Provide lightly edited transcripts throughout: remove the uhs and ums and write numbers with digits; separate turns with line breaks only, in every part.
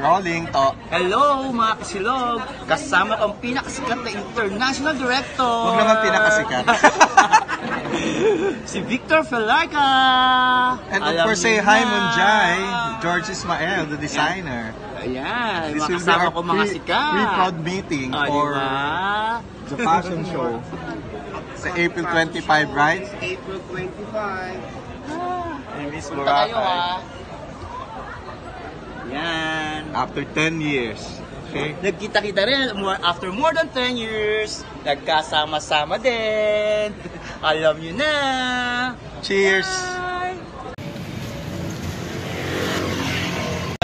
Rolling to.
Hello mga kasilog! Kasama kong pinakasikat na international director!
Huwag naman pinakasikat.
Si Victor Felarca!
And of course, say hi Munjay, George Ismael, the designer.
Ayan,
This will be
makasama
our
ko mga sikat.
pre-prod meeting for the fashion show. Sa April 25, right?
April 25.
Miss
Punta kayo ha.
Boracay.
Yan.
After 10 years. Okay?
Nagkita-kita rin after more than 10 years. Nagkasama-sama din. Alam nyo na.
Cheers!
Bye!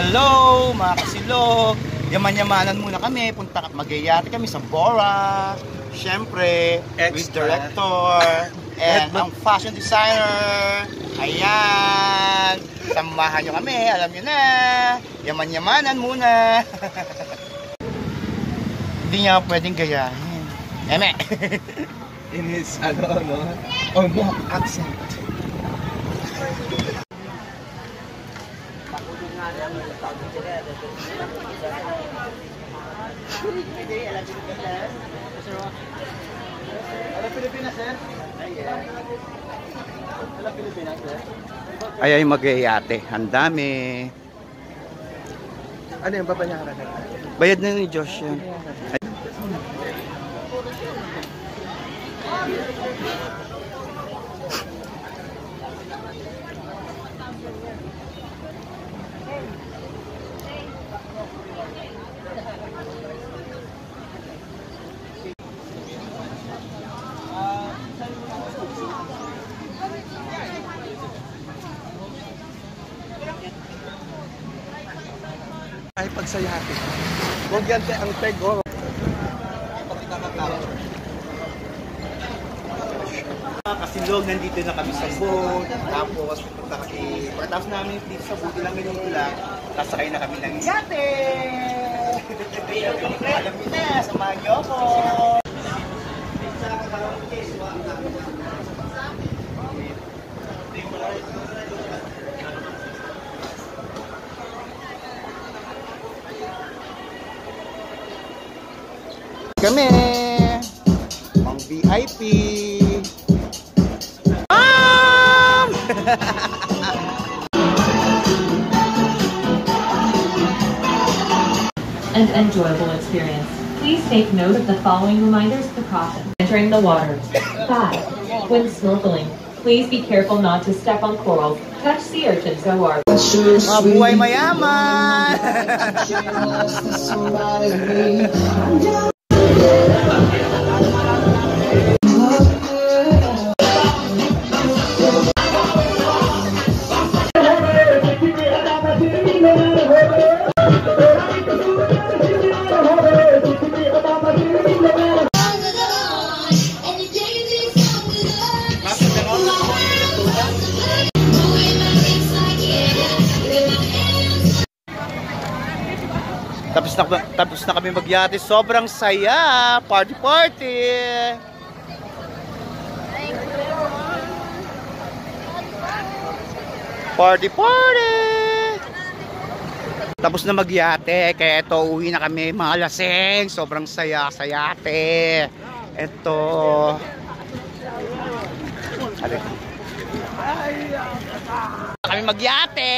Hello mga kasilog. Yaman-yamanan muna kami. Mag-yayate kami sa Bora. Siyempre, with director and ang fashion designer. Ayan. Samahan nyo kami. Alam nyo na. Yaman-yamanan muna. Hindi niya pwedeng gayahin. Eme.
In his, Ombak accent.
Pilipinas, sir? Pilipinas, sir? Ay, mag-yate. Ang dami.
Ano yung babayaran?
Bayad na ni Josh yan.
Ay, pagsayate. Huwag yan ang peg, oh.
Kasilog, nandito na kami sa boat. Tapos, pupunta kami. Pagkatapos namin dito sa boat, ilang minuto lang. Kasakay na kami ng yate! Alam niyo na, samahan niyo ako! Kami ang VIP.
An enjoyable experience. Please take note of the following reminders and precautions. Entering the water. 5. When snorkeling, please be careful not to step on corals, touch sea urchins, or
Mga buhay mayaman! Tapos na kami magyate. Sobrang saya. Party party. Party party. Tapos na magyate. Kaya ito, uwi na kami mga lasing. Sobrang saya sa yate. Ito. Kami magyate.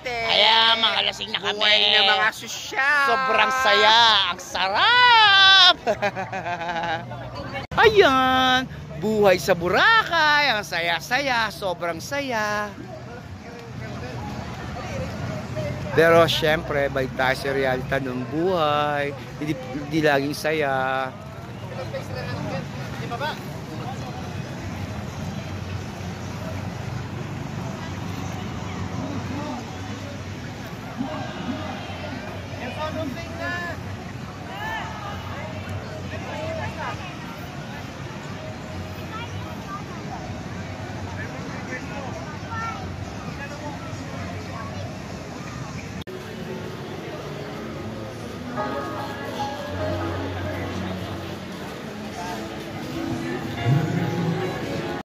Kaya mga lasing na kami.
Buhay na mga sosyal.
Sobrang saya. Ang sarap. Ayan. Buhay sa Boracay. Ang saya-saya. Sobrang saya. Pero syempre, balik tayo sa realita ng buhay. Hindi laging saya.